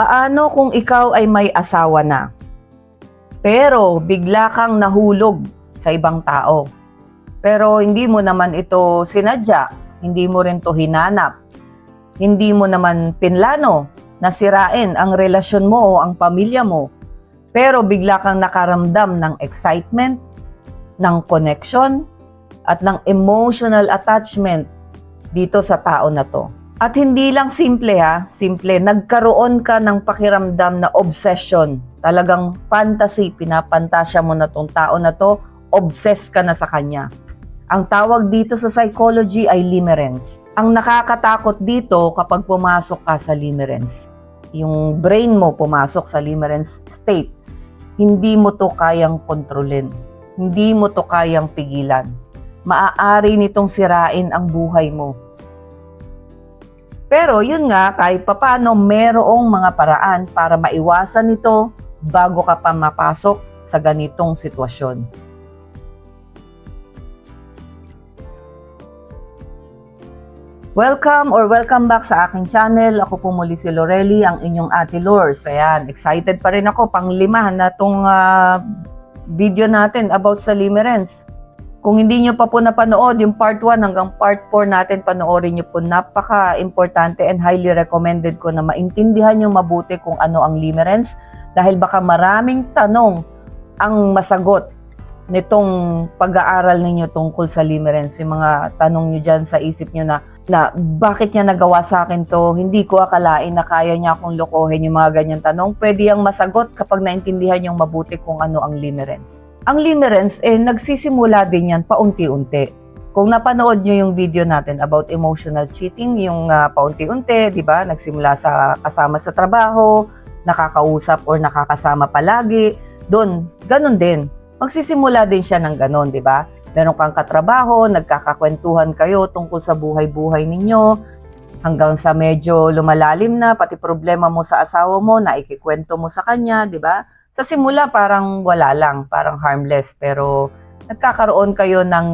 Paano kung ikaw ay may asawa na, pero bigla kang nahulog sa ibang tao? Pero hindi mo naman ito sinadya, hindi mo rin to hinanap, hindi mo naman pinlano na sirain ang relasyon mo o ang pamilya mo. Pero bigla kang nakaramdam ng excitement, ng connection, at ng emotional attachment dito sa tao na to. At hindi lang simple nagkaroon ka ng pakiramdam na obsession. Talagang fantasy, pinapantasya mo na tong tao na to, obsessed ka na sa kanya. Ang tawag dito sa psychology ay limerence. Ang nakakatakot dito kapag pumasok ka sa limerence, yung brain mo pumasok sa limerence state, hindi mo to kayang kontrolin. Hindi mo to kayang pigilan. Maaari nitong sirain ang buhay mo. Pero yun nga, kahit papano merong mga paraan para maiwasan ito bago ka pa mapasok sa ganitong sitwasyon. Welcome back sa aking channel. Ako po muli si Lorely, ang inyong Ate Lors. Ayan, excited pa rin ako, pang-5 na itong video natin about sa limerence. Kung hindi nyo pa po napanood, yung part 1 hanggang part 4 natin, panoorin nyo po. Napaka-importante and highly recommended ko na maintindihan nyo mabuti kung ano ang limerence dahil baka maraming tanong ang masagot nitong pag-aaral ninyo tungkol sa limerence. Yung mga tanong nyo dyan sa isip nyo na bakit niya nagawa sa akin to, hindi ko akalain na kaya niya akong lokohin, yung mga ganyan tanong. Pwede yung masagot kapag naintindihan nyo mabuti kung ano ang limerence. Ang limerence, nagsisimula din yan paunti-unti. Kung napanood nyo yung video natin about emotional cheating, yung paunti-unti, di ba? Nagsimula sa kasama sa trabaho, nakakausap or nakakasama palagi, doon, ganun din. Magsisimula din siya ng ganun, di ba? Meron kang katrabaho, nagkakakwentuhan kayo tungkol sa buhay-buhay ninyo, hanggang sa medyo lumalalim na, pati problema mo sa asawa mo, na ikikwento mo sa kanya, di ba? Sa simula parang wala lang, parang harmless, pero nagkakaroon kayo ng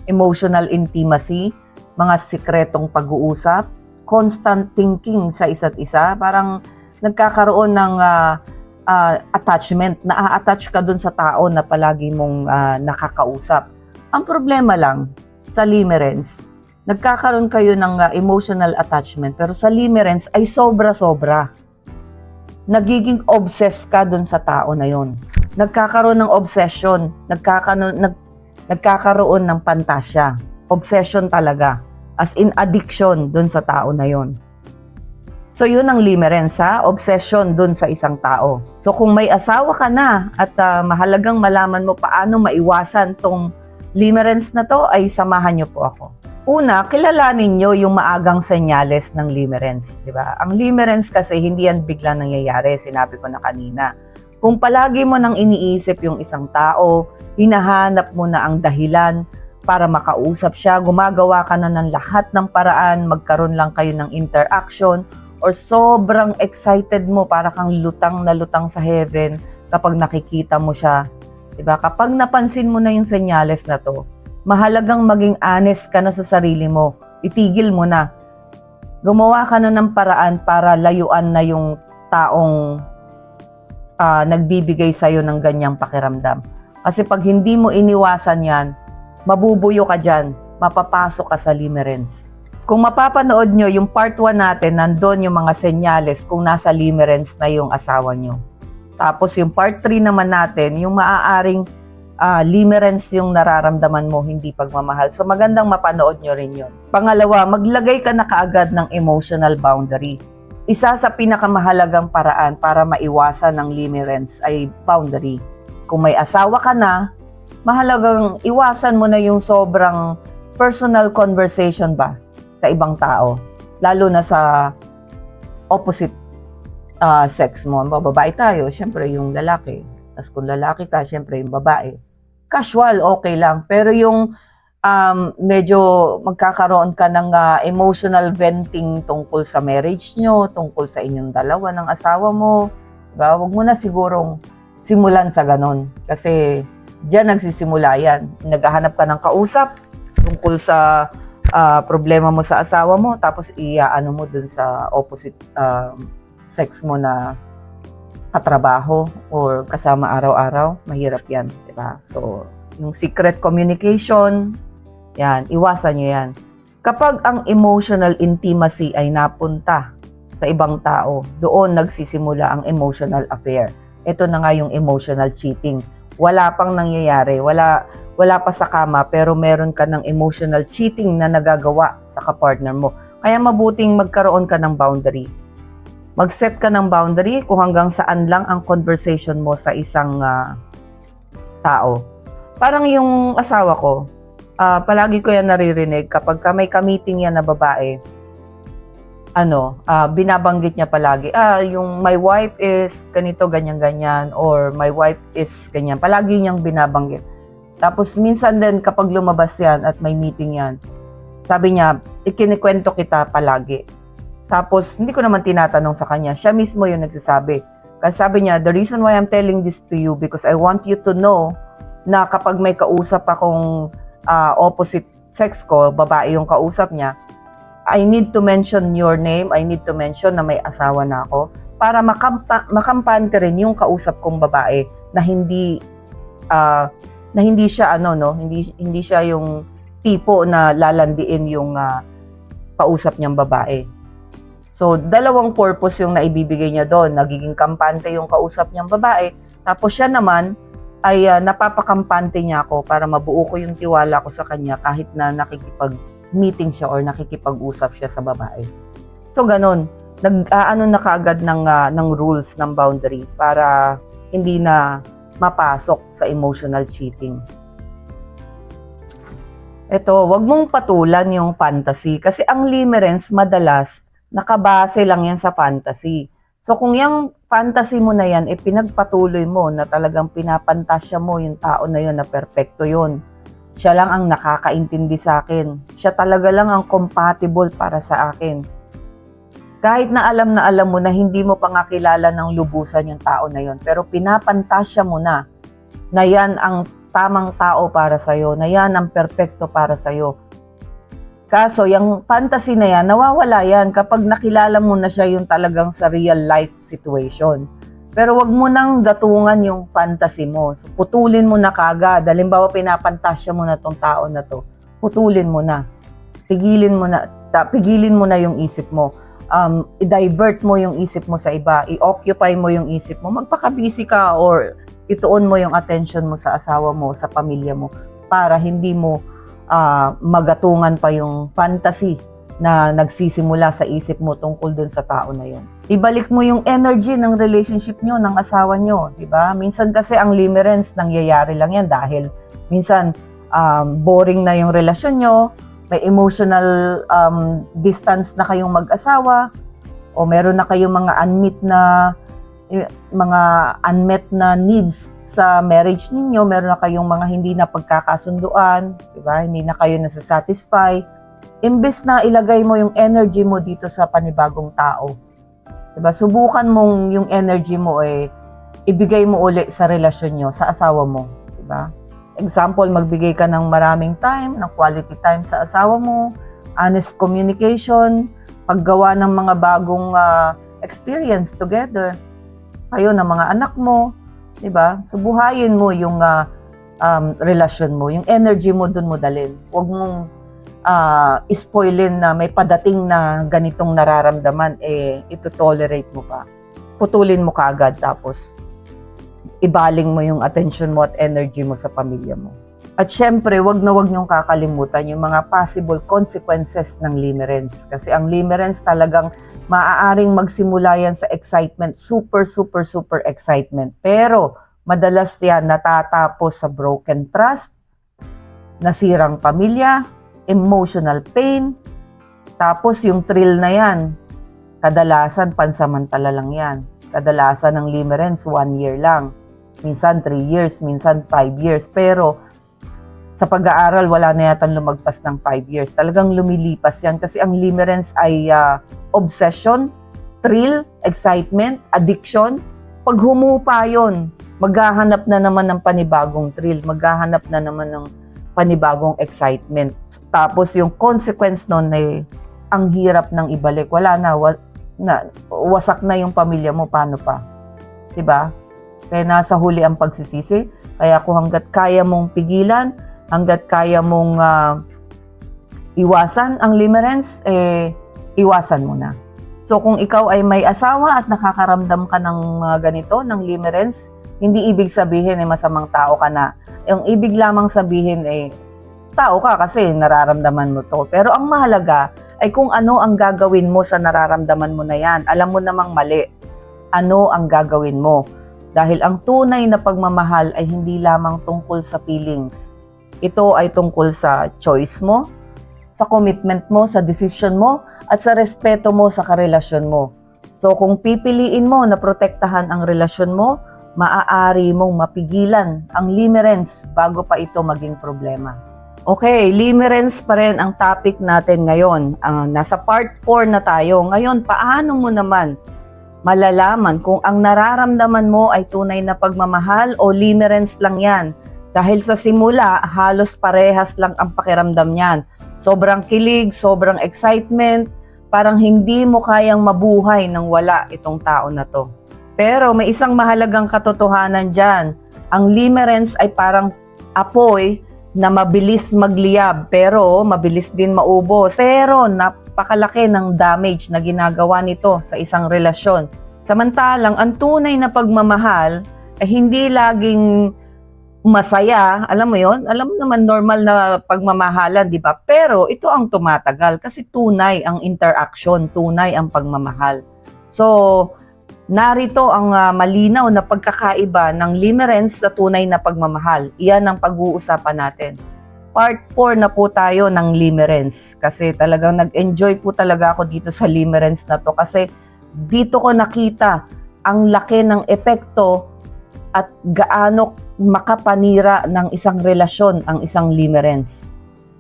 emotional intimacy, mga sikretong pag-uusap, constant thinking sa isa't isa, parang nagkakaroon ng attachment, na-attach ka dun sa tao na palagi mong nakakausap. Ang problema lang sa limerence, nagkakaroon kayo ng emotional attachment, pero sa limerence ay sobra-sobra. Nagiging obsessed ka dun sa tao na yon. Nagkakaroon ng obsession, nagkakaroon ng pantasya. Obsession talaga, as in addiction dun sa tao na yon. So yun ang limerence, obsession dun sa isang tao. So kung may asawa ka na at mahalagang malaman mo paano maiwasan tong limerence na to, ay samahan niyo po ako. Una, kilalanin nyo yung maagang senyales ng limerence, di ba? Ang limerence kasi hindi yan biglang nangyayari, sinabi ko na kanina. Kung palagi mo nang iniisip yung isang tao, hinahanap mo na ang dahilan para makausap siya, gumagawa ka na ng lahat ng paraan, magkaroon lang kayo ng interaction, or sobrang excited mo para kang lutang na lutang sa heaven kapag nakikita mo siya. Diba? Kapag napansin mo na yung senyales na to, mahalagang maging honest ka na sa sarili mo. Itigil mo na. Gumawa ka na ng paraan para layuan na yung taong nagbibigay sa'yo ng ganyang pakiramdam. Kasi pag hindi mo iniwasan yan, mabubuyo ka dyan, mapapasok ka sa limerence. Kung mapapanood nyo yung part 1 natin, nandun yung mga senyales kung nasa limerence na yung asawa nyo. Tapos yung part 3 naman natin, yung maaaring limerence yung nararamdaman mo, hindi pagmamahal. So magandang mapanood nyo rin yun. Pangalawa, maglagay ka na kaagad ng emotional boundary. Isa sa pinakamahalagang paraan para maiwasan ng limerence ay boundary. Kung may asawa ka na, mahalagang iwasan mo na yung sobrang personal conversation ba sa ibang tao. Lalo na sa opposite sex mo. Babae tayo, syempre yung lalaki. Tapos kung lalaki ka, syempre yung babae. Casual, okay lang. Pero yung medyo magkakaroon ka ng emotional venting tungkol sa marriage nyo, tungkol sa inyong dalawa ng asawa mo, diba? Huwag mo na sigurong simulan sa ganon. Kasi diyan nagsisimula yan. Naghahanap ka ng kausap tungkol sa problema mo sa asawa mo, tapos iaano mo dun sa opposite sex mo na katrabaho or kasama araw-araw, mahirap yan, di ba? So, yung secret communication, yan, iwasan nyo yan. Kapag ang emotional intimacy ay napunta sa ibang tao, doon nagsisimula ang emotional affair. Ito na nga yung emotional cheating. Wala pang nangyayari, wala pa sa kama, pero meron ka ng emotional cheating na nagagawa sa kapartner mo. Kaya mabuting magkaroon ka ng boundary. Mag-set ka ng boundary kung hanggang saan lang ang conversation mo sa isang tao. Parang yung asawa ko, palagi ko yan naririnig kapag may ka-meeting yan na babae, binabanggit niya palagi, yung my wife is ganito, ganyan-ganyan, or my wife is ganyan. Palagi niyang binabanggit. Tapos minsan din kapag lumabas yan at may meeting yan, sabi niya, ikinikwento kita palagi. Tapos hindi ko naman tinatanong sa kanya, siya mismo yung nagsasabi. Kasi sabi niya, the reason why I'm telling this to you because I want you to know na kapag may kausap akong opposite sex ko, babae yung kausap niya, I need to mention your name, I need to mention na may asawa na ako para makampante rin yung kausap kong babae na hindi siya hindi siya yung tipo na lalandiin yung kausap niyang babae. So, dalawang purpose yung naibibigay niya doon. Nagiging kampante yung kausap niyang babae, tapos siya naman ay napapakampante niya ako para mabuo ko yung tiwala ko sa kanya kahit na nakikipag-meeting siya or nakikipag-usap siya sa babae. So, ganun. Nag-aano na kaagad ng rules, ng boundary para hindi na mapasok sa emotional cheating. Ito, wag mong patulan yung fantasy kasi ang limerence madalas nakabase lang yan sa fantasy. So kung yung fantasy mo na yan, pinagpatuloy mo na talagang pinapantasya mo yung tao na yun na perpekto yun. Siya lang ang nakakaintindi sa akin. Siya talaga lang ang compatible para sa akin. Kahit na alam mo na hindi mo pa nga kilala ng lubusan yung tao na yun, pero pinapantasya mo na yan ang tamang tao para sa'yo, na yan ang perpekto para sa'yo. Kaso, yung fantasy na yan, nawawala yan kapag nakilala mo na siya yung talagang sa real life situation. Pero wag mo nang gatungan yung fantasy mo. So, putulin mo na kagad. Halimbawa, pinapantasya mo na tong tao na to. Putulin mo na. Pigilin mo na yung isip mo. I-divert mo yung isip mo sa iba. I-occupy mo yung isip mo. Magpaka-busy ka or ituon mo yung attention mo sa asawa mo, sa pamilya mo para hindi mo magatungan pa yung fantasy na nagsisimula sa isip mo tungkol dun sa tao na yun. Ibalik mo yung energy ng relationship nyo, ng asawa nyo, di ba? Minsan kasi ang limerence nangyayari lang yan dahil minsan boring na yung relasyon nyo, may emotional distance na kayong mag-asawa, o meron na kayong mga unmet na needs sa marriage ninyo, meron na kayong mga hindi na pagkakasunduan, diba? Hindi na kayo nasasatisfy. Imbes na ilagay mo yung energy mo dito sa panibagong tao, diba? Subukan mong yung energy mo ibigay mo uli sa relasyon nyo, sa asawa mo, diba? Example, magbigay ka ng maraming time, ng quality time sa asawa mo, honest communication, paggawa ng mga bagong experience together, kayo ng mga anak mo, di ba? So, buhayin mo yung relasyon mo, yung energy mo dun mo dalhin. Huwag mong ispoilin na may padating na ganitong nararamdaman, ito tolerate mo pa. Putulin mo kaagad, tapos ibaling mo yung attention mo at energy mo sa pamilya mo. At syempre, wag niyong kakalimutan yung mga possible consequences ng limerence. Kasi ang limerence talagang maaaring magsimula yan sa excitement, super excitement. Pero madalas yan natatapos sa broken trust, nasirang pamilya, emotional pain, tapos yung thrill na yan, kadalasan pansamantala lang yan. Kadalasan ng limerence 1 year lang. Minsan 3 years, minsan 5 years. Pero sa pag-aaral, wala na yatang lumagpas ng 5 years. Talagang lumilipas yan kasi ang limerence ay obsession, thrill, excitement, addiction. Pag humupa yun, maghahanap na naman ng panibagong thrill, maghahanap na naman ng panibagong excitement. Tapos yung consequence nun ay ang hirap ng ibalik. Wala na, na wasak na yung pamilya mo, paano pa? 'Di ba? Kaya nasa huli ang pagsisisi. Kaya kung hangga't kaya mong pigilan, hangga't kaya mong iwasan ang limerence, iwasan mo na. So kung ikaw ay may asawa at nakakaramdam ka ng mga ganito, ng limerence, hindi ibig sabihin masamang tao ka na. Yung ibig lamang sabihin tao ka kasi nararamdaman mo to. Pero ang mahalaga ay kung ano ang gagawin mo sa nararamdaman mo na yan. Alam mo namang mali. Ano ang gagawin mo? Dahil ang tunay na pagmamahal ay hindi lamang tungkol sa feelings. Ito ay tungkol sa choice mo, sa commitment mo, sa decision mo, at sa respeto mo sa karelasyon mo. So kung pipiliin mo na protektahan ang relasyon mo, maaari mong mapigilan ang limerence bago pa ito maging problema. Okay, limerence pa rin ang topic natin ngayon. Nasa part 4 na tayo. Ngayon, paano mo naman malalaman kung ang nararamdaman mo ay tunay na pagmamahal o limerence lang yan? Dahil sa simula, halos parehas lang ang pakiramdam niyan. Sobrang kilig, sobrang excitement, parang hindi mo kayang mabuhay nang wala itong tao na to. Pero may isang mahalagang katotohanan dyan. Ang limerence ay parang apoy na mabilis magliyab pero mabilis din maubos. Pero napakalaki ng damage na ginagawa nito sa isang relasyon. Samantalang ang tunay na pagmamahal ay hindi laging masaya. Alam mo yon? Alam mo naman normal na pagmamahalan, di ba? Pero ito ang tumatagal kasi tunay ang interaction, tunay ang pagmamahal. So, narito ang malinaw na pagkakaiba ng limerence sa tunay na pagmamahal. Iyan ang pag-uusapan natin. Part 4 na po tayo ng limerence kasi talagang nag-enjoy po talaga ako dito sa limerence na to kasi dito ko nakita ang laki ng epekto at gaano makapanira ng isang relasyon ang isang limerence.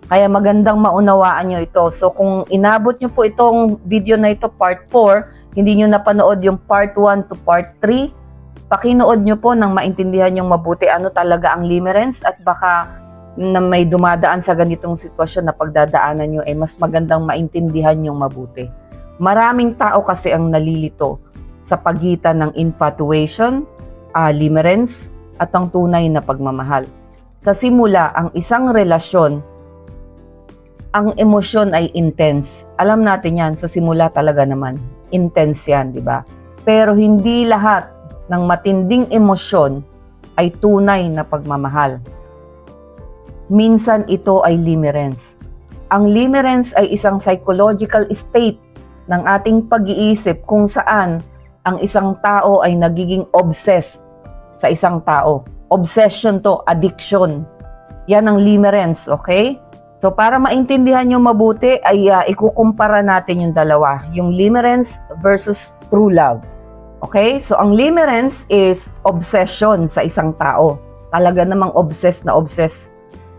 Kaya magandang maunawaan nyo ito. So kung inabot nyo po itong video na ito, part 4, hindi nyo napanood yung part 1 to part 3, pakinood nyo po nang maintindihan yung mabuti ano talaga ang limerence at baka na may dumadaan sa ganitong sitwasyon na pagdadaanan nyo mas magandang maintindihan yung mabuti. Maraming tao kasi ang nalilito sa pagitan ng infatuation, limerence, at ang tunay na pagmamahal. Sa simula, ang isang relasyon, ang emosyon ay intense. Alam natin yan, sa simula talaga naman. Intense yan, di ba? Pero hindi lahat ng matinding emosyon ay tunay na pagmamahal. Minsan ito ay limerence. Ang limerence ay isang psychological state ng ating pag-iisip kung saan ang isang tao ay nagiging obsessed sa isang tao. Obsession to, addiction. Yan ang limerence, okay? So para maintindihan nyo mabuti ay ikukumpara natin yung dalawa. Yung limerence versus true love. Okay? So ang limerence is obsession sa isang tao. Talaga namang obsessed na obsessed.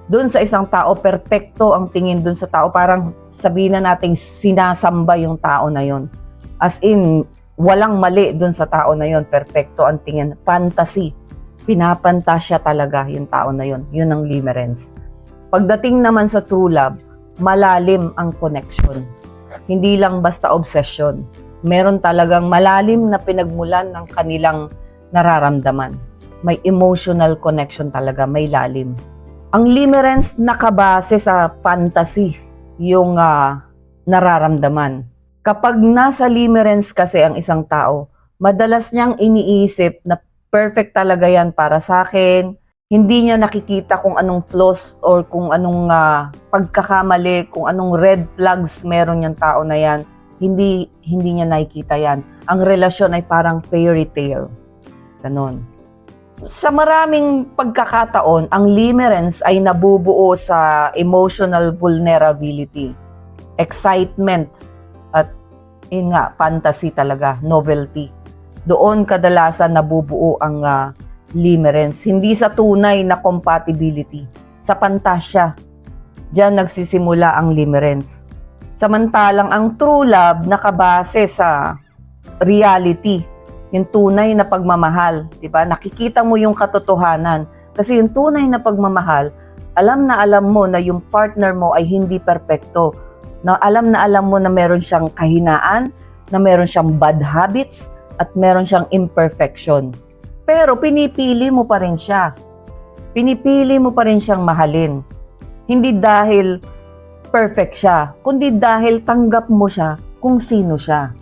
Doon sa isang tao, perpekto ang tingin doon sa tao. Parang sabihin na natin sinasamba yung tao na yon. As in, walang mali doon sa tao na yon. Perpekto ang tingin. Fantasy. Pinapantasya talaga yung tao na yon. Yun ang limerence. Pagdating naman sa true love, malalim ang connection. Hindi lang basta obsession. Meron talagang malalim na pinagmulan ng kanilang nararamdaman. May emotional connection talaga, may lalim. Ang limerence nakabase sa fantasy, yung nararamdaman. Kapag nasa limerence kasi ang isang tao, madalas niyang iniisip na perfect talaga yan para sa akin. Hindi niya nakikita kung anong flaws or kung anong pagkakamali, kung anong red flags meron yung tao na yan. Hindi niya nakikita yan. Ang relasyon ay parang fairy tale. Ganon. Sa maraming pagkakataon, ang limerence ay nabubuo sa emotional vulnerability, excitement, at yun nga, fantasy talaga, novelty. Doon kadalasan nabubuo ang limerence. Hindi sa tunay na compatibility, sa pantasya. Diyan nagsisimula ang limerence. Samantalang ang true love nakabase sa reality, yung tunay na pagmamahal, di ba? Nakikita mo yung katotohanan. Kasi yung tunay na pagmamahal, alam na alam mo na yung partner mo ay hindi perpekto. Na alam mo na meron siyang kahinaan, na meron siyang bad habits at meron siyang imperfection. Pero pinipili mo pa rin siya. Pinipili mo pa rin siyang mahalin. Hindi dahil perfect siya, kundi dahil tanggap mo siya kung sino siya.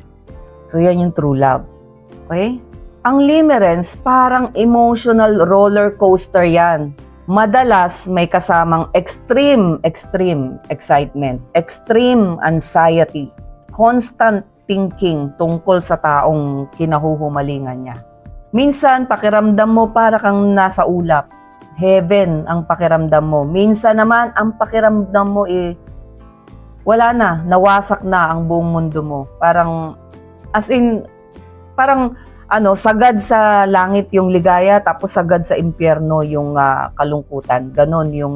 So yan yung true love. Okay? Ang limerence, parang emotional roller coaster yan. Madalas may kasamang extreme excitement, extreme anxiety, constant thinking tungkol sa taong kinahuhumalingan niya. Minsan, pakiramdam mo para kang nasa ulap. Heaven ang pakiramdam mo. Minsan naman, ang pakiramdam mo wala na, nawasak na ang buong mundo mo. Parang, sagad sa langit yung ligaya, tapos sagad sa impyerno yung kalungkutan. Ganon yung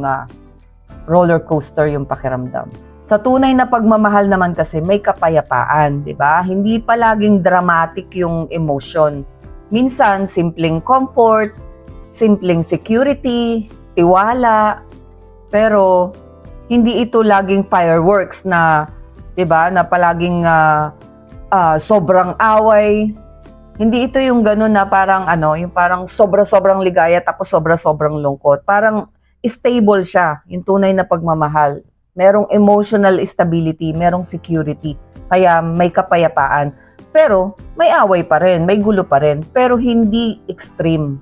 roller coaster yung pakiramdam. Sa tunay na pagmamahal naman kasi may kapayapaan, di ba? Hindi palaging dramatic yung emotion. Minsan, simpleng comfort, simpleng security, tiwala, pero hindi ito laging fireworks na, 'di ba, na palaging sobrang away. Hindi ito yung gano'n na parang yung parang sobra-sobrang ligaya tapos sobra-sobrang lungkot. Parang stable siya, yung tunay na pagmamahal. Merong emotional stability, merong security, kaya may kapayapaan. Pero may away pa rin, may gulo pa rin, pero hindi extreme.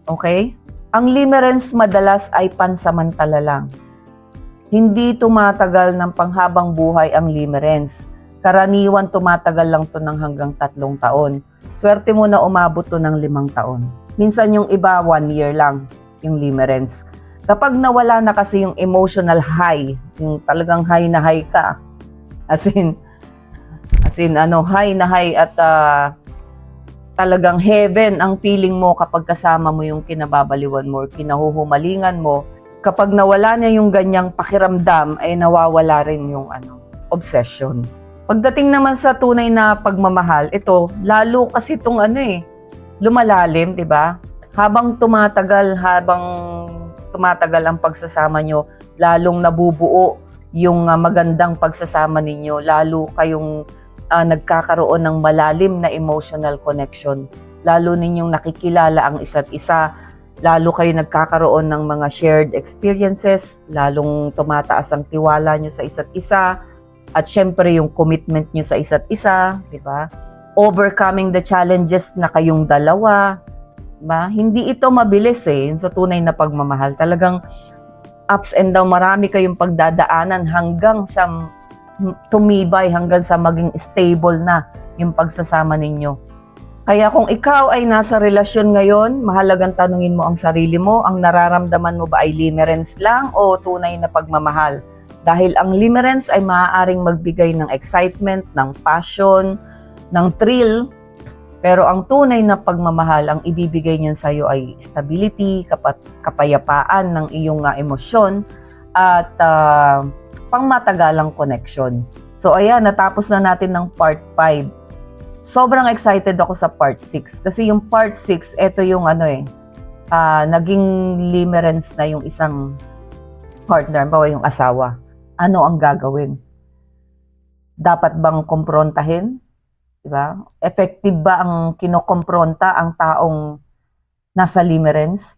Okay? Ang limerence madalas ay pansamantala lang. Hindi tumatagal ng panghabang buhay ang limerence. Karaniwan tumatagal lang to ng hanggang 3 taon. Swerte mo na umabot to ng 5 taon. Minsan yung iba 1 year lang yung limerence. Kapag nawala na kasi yung emotional high, yung talagang high na high ka, as in high na high at talagang heaven ang feeling mo kapag kasama mo yung kinababaliwan mo or kinahuhumalingan mo. Kapag nawala na yung ganyang pakiramdam, ay nawawala rin yung obsession. Pagdating naman sa tunay na pagmamahal, ito, lalo kasi itong lumalalim, di ba? Habang tumatagal ang pagsasama nyo, lalong nabubuo yung magandang pagsasama ninyo, lalo kayong nagkakaroon ng malalim na emotional connection. Lalo ninyong nakikilala ang isa't isa, lalo kayo nagkakaroon ng mga shared experiences, lalong tumataas ang tiwala nyo sa isa't isa, at syempre yung commitment nyo sa isa't isa, di ba? Overcoming the challenges na kayong dalawa, di ba? Hindi ito mabilis yung sa tunay na pagmamahal. Talagang ups and down, marami kayong pagdadaanan hanggang sa tumibay, hanggang sa maging stable na yung pagsasama ninyo. Kaya kung ikaw ay nasa relasyon ngayon, mahalagang tanungin mo ang sarili mo, ang nararamdaman mo ba ay limerence lang o tunay na pagmamahal? Dahil ang limerence ay maaaring magbigay ng excitement, ng passion, ng thrill, pero ang tunay na pagmamahal, ang ibibigay niyan sa iyo ay stability, kapayapaan ng iyong emosyon, at pangmatagalang connection. So ayan, natapos na natin ng part 5. Sobrang excited ako sa part 6 kasi yung part 6, ito yung naging limerence na yung isang partner, bawa yung asawa. Ano ang gagawin? Dapat bang kumprontahin? Diba? Effective ba ang kinokompronta ang taong nasa limerence?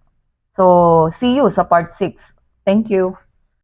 So, see you sa part 6. Thank you.